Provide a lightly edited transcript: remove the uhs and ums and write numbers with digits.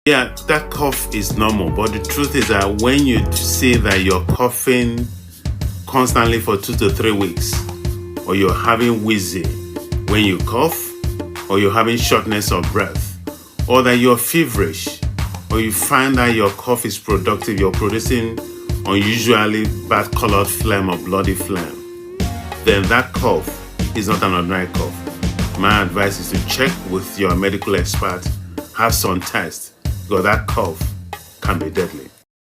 Yeah, that cough is normal, but the truth is that when you see that you're coughing constantly for 2 to 3 weeks, or you're having wheezing when you cough, or you're having shortness of breath, or that you're feverish, or you find that your cough is productive, you're producing unusually bad colored phlegm or bloody phlegm, then that cough is not an ordinary cough. My advice is to check with your medical expert, have some tests, because that cough can be deadly.